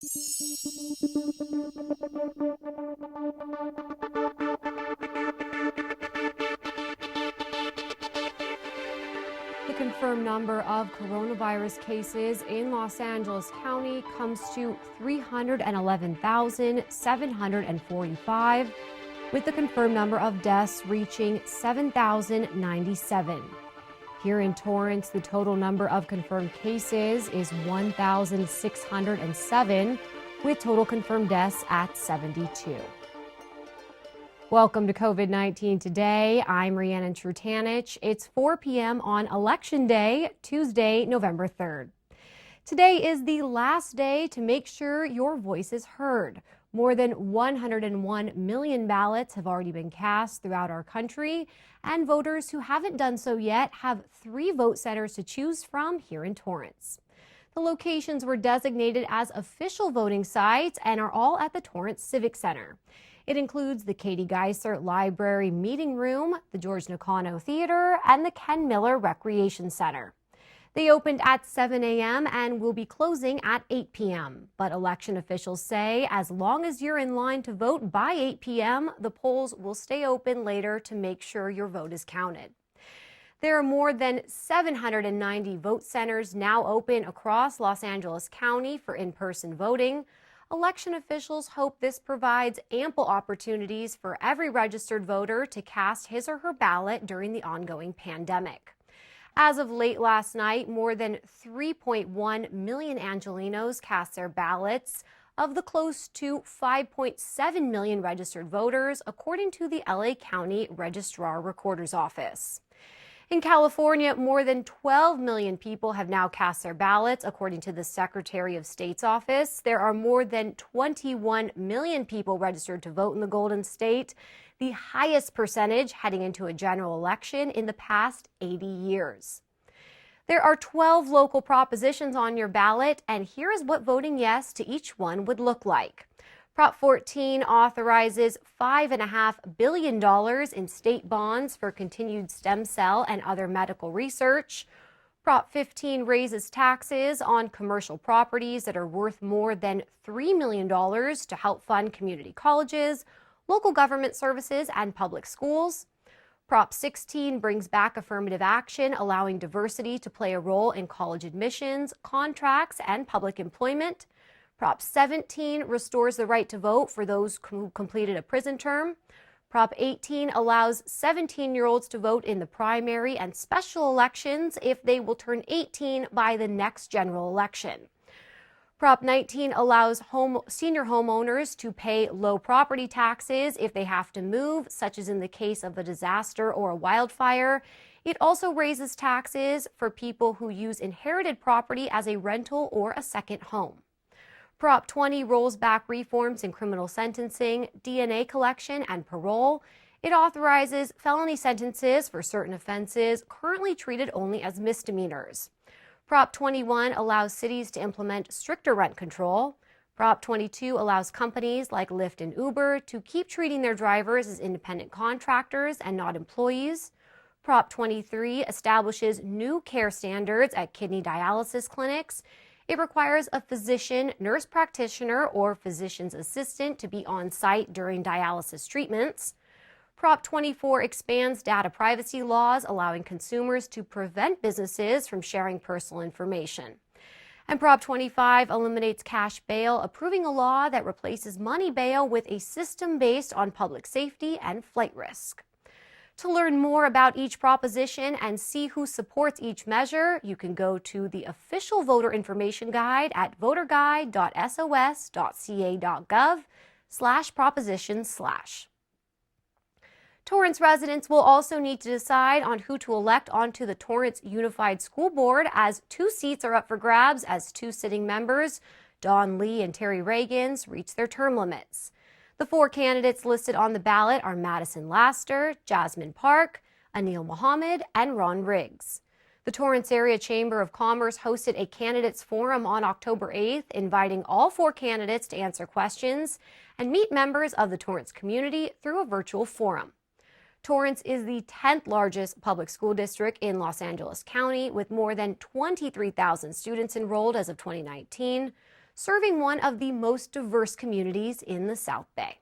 The confirmed number of coronavirus cases in Los Angeles County comes to 311,745, with the confirmed number of deaths reaching 7,097. Here in Torrance, the total number of confirmed cases is 1,607, with total confirmed deaths at 72. Welcome to COVID-19 Today. I'm Rhiannon Trutanich. It's 4 p.m. on Election Day, Tuesday, November 3rd. Today is the last day to make sure your voice is heard. More than 101 million ballots have already been cast throughout our country, and voters who haven't done so yet have 3 vote centers to choose from here in Torrance. The locations were designated as official voting sites and are all at the Torrance Civic Center. It includes the Katie Geiser Library Meeting Room, the George Nakano Theater, and the Ken Miller Recreation Center. They opened at 7 a.m. and will be closing at 8 p.m. But election officials say as long as you're in line to vote by 8 p.m., the polls will stay open later to make sure your vote is counted. There are more than 790 vote centers now open across Los Angeles County for in-person voting. Election officials hope this provides ample opportunities for every registered voter to cast his or her ballot during the ongoing pandemic. As of late last night, more than 3.1 million Angelenos cast their ballots of the close to 5.7 million registered voters, according to the LA County Registrar Recorder's Office. In California, more than 12 million people have now cast their ballots, according to the Secretary of State's office. There are more than 21 million people registered to vote in the Golden State, the highest percentage heading into a general election in the past 80 years. There are 12 local propositions on your ballot, and here is what voting yes to each one would look like. Prop 14 authorizes $5.5 billion in state bonds for continued stem cell and other medical research. Prop 15 raises taxes on commercial properties that are worth more than $3 million to help fund community colleges, local government services, and public schools. Prop 16 brings back affirmative action, allowing diversity to play a role in college admissions, contracts, and public employment. Prop 17 restores the right to vote for those who completed a prison term. Prop 18 allows 17-year-olds to vote in the primary and special elections if they will turn 18 by the next general election. Prop 19 allows senior homeowners to pay low property taxes if they have to move, such as in the case of a disaster or a wildfire. It also raises taxes for people who use inherited property as a rental or a second home. Prop 20 rolls back reforms in criminal sentencing, DNA collection, and parole. It authorizes felony sentences for certain offenses currently treated only as misdemeanors. Prop 21 allows cities to implement stricter rent control. Prop 22 allows companies like Lyft and Uber to keep treating their drivers as independent contractors and not employees. Prop 23 establishes new care standards at kidney dialysis clinics. It requires a physician, nurse practitioner, or physician's assistant to be on site during dialysis treatments. Prop 24 expands data privacy laws, allowing consumers to prevent businesses from sharing personal information. And Prop 25 eliminates cash bail, approving a law that replaces money bail with a system based on public safety and flight risk. To learn more about each proposition and see who supports each measure, you can go to the official voter information guide at voterguide.sos.ca.gov/proposition/. Torrance residents will also need to decide on who to elect onto the Torrance Unified School Board, as 2 seats are up for grabs as 2 sitting members, Dawn Lee and Terry Reagans, reach their term limits. The 4 candidates listed on the ballot are Madison Laster, Jasmine Park, Anil Mohammed, and Ron Riggs. The Torrance Area Chamber of Commerce hosted a candidates forum on October 8th, inviting all 4 candidates to answer questions and meet members of the Torrance community through a virtual forum. Torrance is the 10th largest public school district in Los Angeles County, with more than 23,000 students enrolled as of 2019. serving one of the most diverse communities in the South Bay.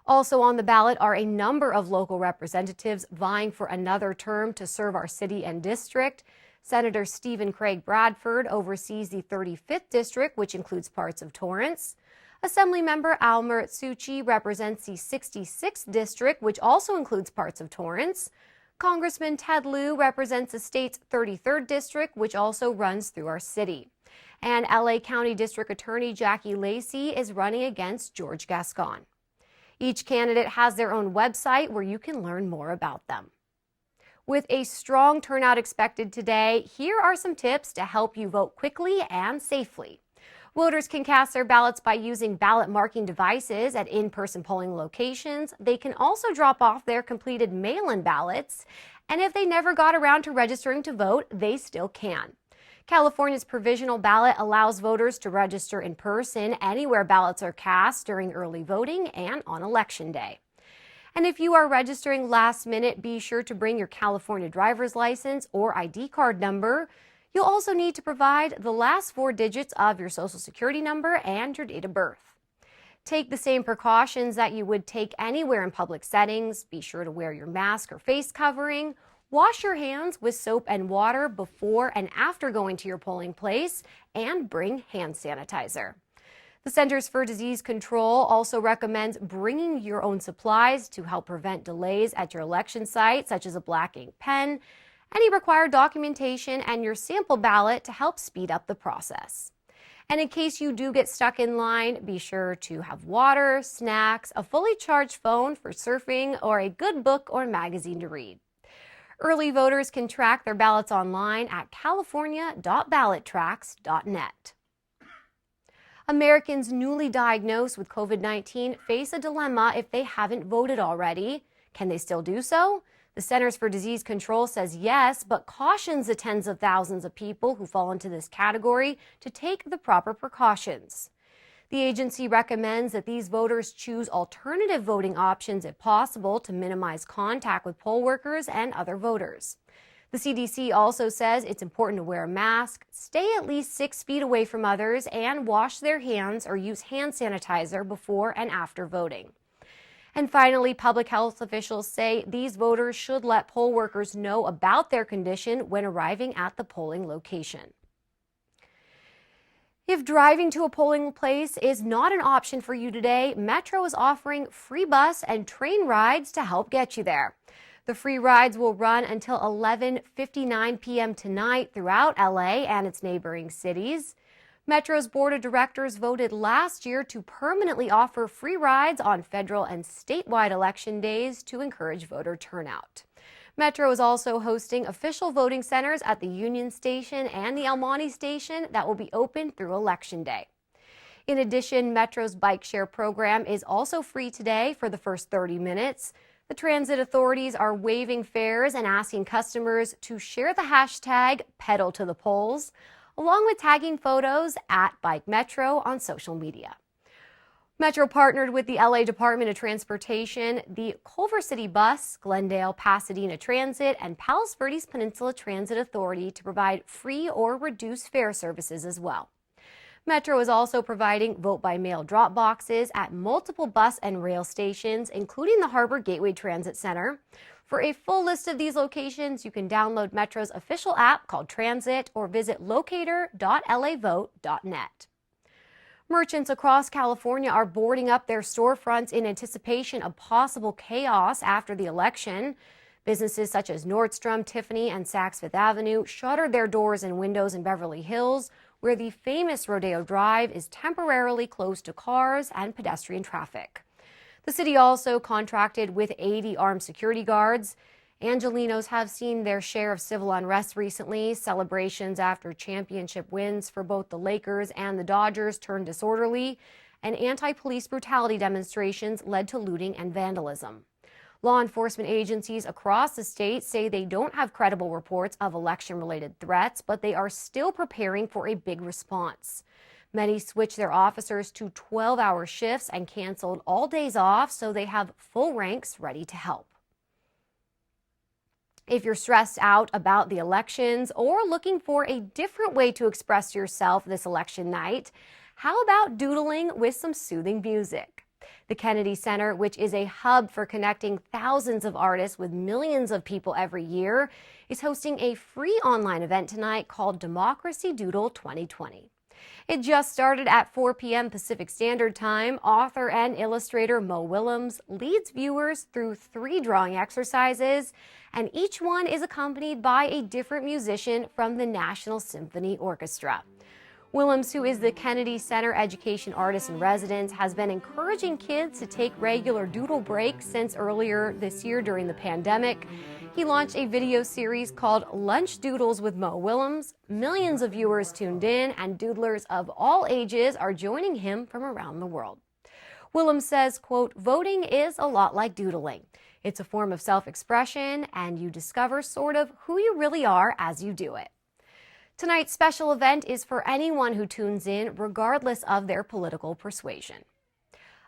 Also on the ballot are a number of local representatives vying for another term to serve our city and district. Senator Stephen Craig Bradford oversees the 35th District, which includes parts of Torrance. Assemblymember Al Muratsuchi represents the 66th District, which also includes parts of Torrance. Congressman Ted Lieu represents the state's 33rd District, which also runs through our city. And LA County District Attorney Jackie Lacey is running against George Gascon. Each candidate has their own website where you can learn more about them. With a strong turnout expected today, here are some tips to help you vote quickly and safely. Voters can cast their ballots by using ballot marking devices at in-person polling locations. They can also drop off their completed mail-in ballots. And if they never got around to registering to vote, they still can. California's provisional ballot allows voters to register in person anywhere ballots are cast during early voting and on Election Day. And if you are registering last minute, be sure to bring your California driver's license or ID card number. You'll also need to provide the last 4 digits of your Social Security number and your date of birth. Take the same precautions that you would take anywhere in public settings. Be sure to wear your mask or face covering. Wash your hands with soap and water before and after going to your polling place, and bring hand sanitizer. The Centers for Disease Control also recommends bringing your own supplies to help prevent delays at your election site, such as a black ink pen, any required documentation, and your sample ballot to help speed up the process. And in case you do get stuck in line, be sure to have water, snacks, a fully charged phone for surfing, or a good book or magazine to read. Early voters can track their ballots online at california.ballottracks.net. Americans newly diagnosed with COVID-19 face a dilemma if they haven't voted already. Can they still do so? The Centers for Disease Control says yes, but cautions the tens of thousands of people who fall into this category to take the proper precautions. The agency recommends that these voters choose alternative voting options if possible to minimize contact with poll workers and other voters. The CDC also says it's important to wear a mask, stay at least 6 feet away from others, and wash their hands or use hand sanitizer before and after voting. And finally, public health officials say these voters should let poll workers know about their condition when arriving at the polling location. If driving to a polling place is not an option for you today, Metro is offering free bus and train rides to help get you there. The free rides will run until 11:59 p.m. tonight throughout LA and its neighboring cities. Metro's board of directors voted last year to permanently offer free rides on federal and statewide election days to encourage voter turnout. Metro is also hosting official voting centers at the Union Station and the El Monte Station that will be open through Election Day. In addition, Metro's bike share program is also free today for the first 30 minutes. The transit authorities are waiving fares and asking customers to share the hashtag pedal to the polls, along with tagging photos at Bike Metro on social media. Metro partnered with the LA Department of Transportation, the Culver City Bus, Glendale Pasadena Transit, and Palos Verdes Peninsula Transit Authority to provide free or reduced fare services as well. Metro is also providing vote-by-mail drop boxes at multiple bus and rail stations, including the Harbor Gateway Transit Center. For a full list of these locations, you can download Metro's official app called Transit or visit locator.lavote.net. Merchants across California are boarding up their storefronts in anticipation of possible chaos after the election. Businesses such as Nordstrom, Tiffany, and Saks Fifth Avenue shuttered their doors and windows in Beverly Hills, where the famous Rodeo Drive is temporarily closed to cars and pedestrian traffic. The city also contracted with 80 armed security guards. Angelenos have seen their share of civil unrest recently. Celebrations after championship wins for both the Lakers and the Dodgers turned disorderly, and anti-police brutality demonstrations led to looting and vandalism. Law enforcement agencies across the state say they don't have credible reports of election-related threats, but they are still preparing for a big response. Many switched their officers to 12-hour shifts and canceled all days off, so they have full ranks ready to help. If you're stressed out about the elections or looking for a different way to express yourself this election night, how about doodling with some soothing music? The Kennedy Center, which is a hub for connecting thousands of artists with millions of people every year, is hosting a free online event tonight called Democracy Doodle 2020. It just started at 4 p.m. Pacific Standard Time. Author and illustrator Mo Willems leads viewers through 3 drawing exercises, and each one is accompanied by a different musician from the National Symphony Orchestra. Willems, who is the Kennedy Center Education Artist in Residence, has been encouraging kids to take regular doodle breaks since earlier this year during the pandemic. He launched a video series called Lunch Doodles with Mo Willems. Millions of viewers tuned in, and doodlers of all ages are joining him from around the world. Willems says, quote, "Voting is a lot like doodling. It's a form of self-expression, and you discover sort of who you really are as you do it." Tonight's special event is for anyone who tunes in, regardless of their political persuasion.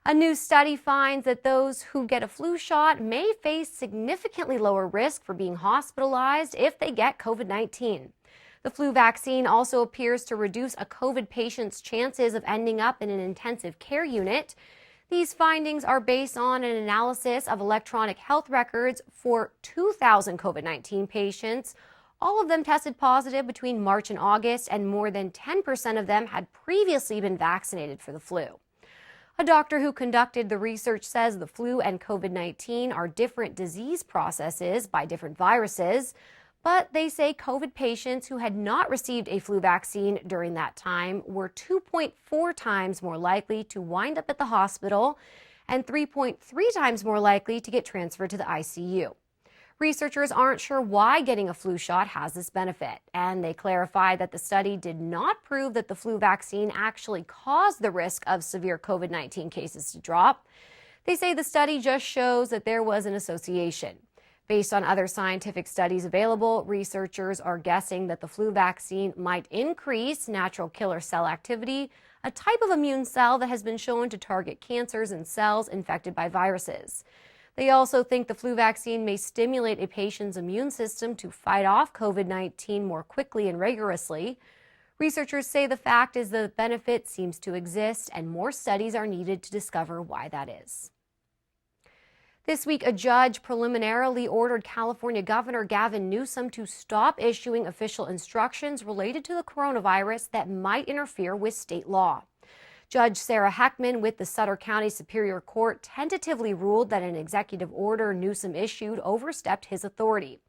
A new study finds that those who get a flu shot may face significantly lower risk for being hospitalized if they get COVID-19. The flu vaccine also appears to reduce a COVID patient's chances of ending up in an intensive care unit. These findings are based on an analysis of electronic health records for 2,000 COVID-19 patients. All of them tested positive between March and August, and more than 10% of them had previously been vaccinated for the flu. A doctor who conducted the research says the flu and COVID-19 are different disease processes by different viruses, but they say COVID patients who had not received a flu vaccine during that time were 2.4 times more likely to wind up at the hospital and 3.3 times more likely to get transferred to the ICU. Researchers aren't sure why getting a flu shot has this benefit, and they clarify that the study did not prove that the flu vaccine actually caused the risk of severe COVID-19 cases to drop. They say the study just shows that there was an association. Based on other scientific studies available, researchers are guessing that the flu vaccine might increase natural killer cell activity, a type of immune cell that has been shown to target cancers in cells infected by viruses. They also think the flu vaccine may stimulate a patient's immune system to fight off COVID-19 more quickly and rigorously. Researchers say the fact is the benefit seems to exist, and more studies are needed to discover why that is. This week, a judge preliminarily ordered California Governor Gavin Newsom to stop issuing official instructions related to the coronavirus that might interfere with state law. Judge Sarah Heckman with the Sutter County Superior Court tentatively ruled that an executive order Newsom issued overstepped his authority.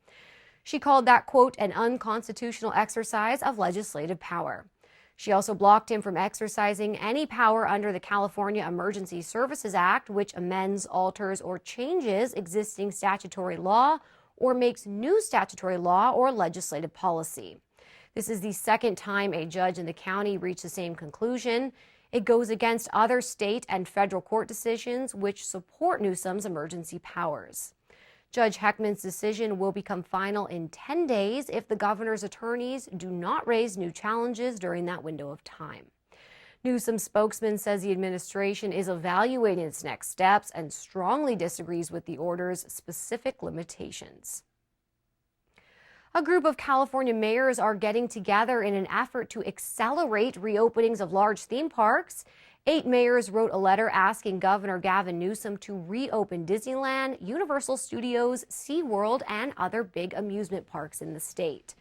She called that, quote, an unconstitutional exercise of legislative power. She also blocked him from exercising any power under the California Emergency Services Act, which amends, alters, or changes existing statutory law or makes new statutory law or legislative policy. This is the second time a judge in the county reached the same conclusion. It goes against other state and federal court decisions which support Newsom's emergency powers. Judge Heckman's decision will become final in 10 days if the governor's attorneys do not raise new challenges during that window of time. Newsom's spokesman says the administration is evaluating its next steps and strongly disagrees with the order's specific limitations. A group of California mayors are getting together in an effort to accelerate reopenings of large theme parks. 8 mayors wrote a letter asking Governor Gavin Newsom to reopen Disneyland, Universal Studios, SeaWorld, and other big amusement parks in the state.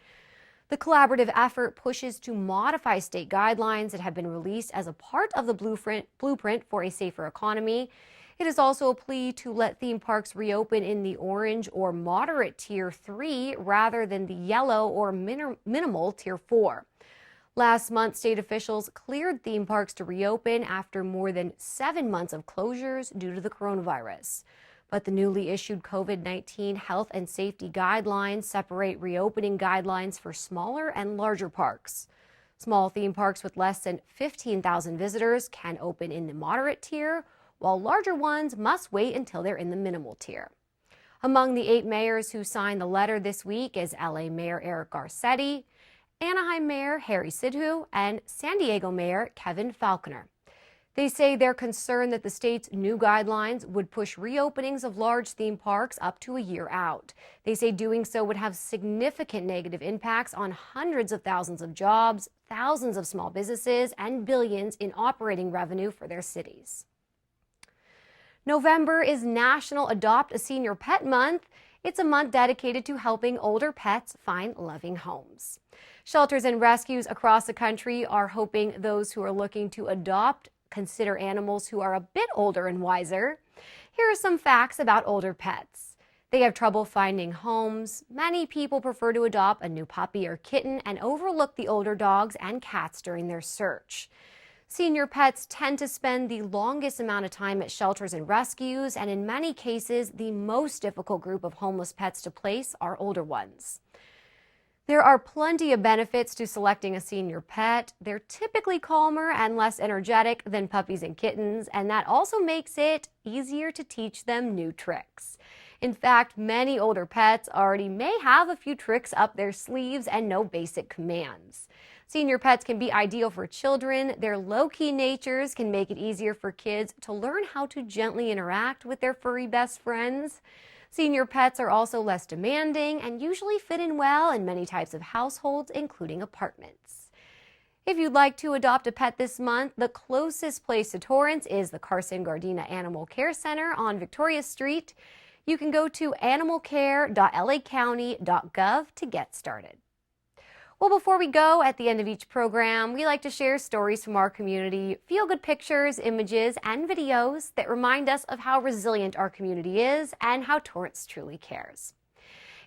The collaborative effort pushes to modify state guidelines that have been released as a part of the blueprint for a safer economy. It is also a plea to let theme parks reopen in the orange or moderate Tier 3 rather than the yellow or minimal Tier 4. Last month, state officials cleared theme parks to reopen after more than 7 months of closures due to the coronavirus. But the newly issued COVID-19 health and safety guidelines separate reopening guidelines for smaller and larger parks. Small theme parks with less than 15,000 visitors can open in the moderate tier, while larger ones must wait until they're in the minimal tier. Among the 8 mayors who signed the letter this week is LA Mayor Eric Garcetti, Anaheim Mayor Harry Sidhu, and San Diego Mayor Kevin Faulconer. They say they're concerned that the state's new guidelines would push reopenings of large theme parks up to a year out. They say doing so would have significant negative impacts on hundreds of thousands of jobs, thousands of small businesses, and billions in operating revenue for their cities. November is National Adopt a Senior Pet Month. It's a month dedicated to helping older pets find loving homes. Shelters and rescues across the country are hoping those who are looking to adopt consider animals who are a bit older and wiser. Here are some facts about older pets. They have trouble finding homes. Many people prefer to adopt a new puppy or kitten and overlook the older dogs and cats during their search. Senior pets tend to spend the longest amount of time at shelters and rescues, and in many cases, the most difficult group of homeless pets to place are older ones. There are plenty of benefits to selecting a senior pet. They're typically calmer and less energetic than puppies and kittens, and that also makes it easier to teach them new tricks. In fact, many older pets already may have a few tricks up their sleeves and know basic commands. Senior pets can be ideal for children. Their low-key natures can make it easier for kids to learn how to gently interact with their furry best friends. Senior pets are also less demanding and usually fit in well in many types of households, including apartments. If you'd like to adopt a pet this month, the closest place to Torrance is the Carson Gardena Animal Care Center on Victoria Street. You can go to animalcare.lacounty.gov to get started. Well, before we go, at the end of each program, we like to share stories from our community, feel-good pictures, images, and videos that remind us of how resilient our community is and how Torrance truly cares.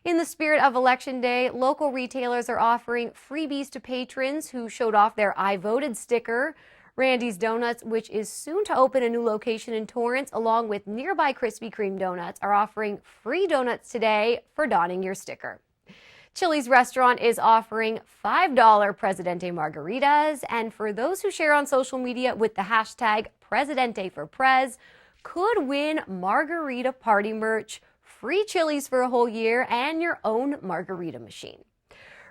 In the spirit of Election Day, local retailers are offering freebies to patrons who showed off their I Voted sticker. Randy's Donuts, which is soon to open a new location in Torrance, along with nearby Krispy Kreme donuts, are offering free donuts today for donning your sticker. Chili's restaurant is offering $5 Presidente margaritas, and for those who share on social media with the hashtag Presidente4Prez, could win margarita party merch, free Chili's for a whole year, and your own margarita machine.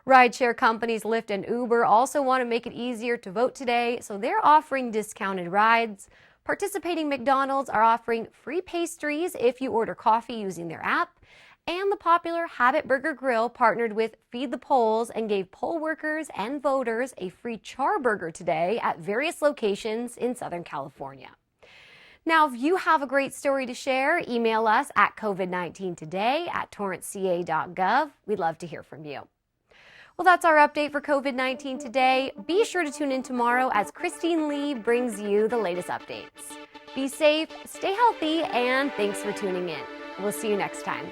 Rideshare companies Lyft and Uber also want to make it easier to vote today, so they're offering discounted rides. Participating McDonald's are offering free pastries if you order coffee using their app. And the popular Habit Burger Grill partnered with Feed the Polls and gave poll workers and voters a free char burger today at various locations in Southern California. Now, if you have a great story to share, email us at covid19today@torranceca.gov. We'd love to hear from you. Well, that's our update for COVID-19 today. Be sure to tune in tomorrow as Christine Lee brings you the latest updates. Be safe, stay healthy, and thanks for tuning in. We'll see you next time.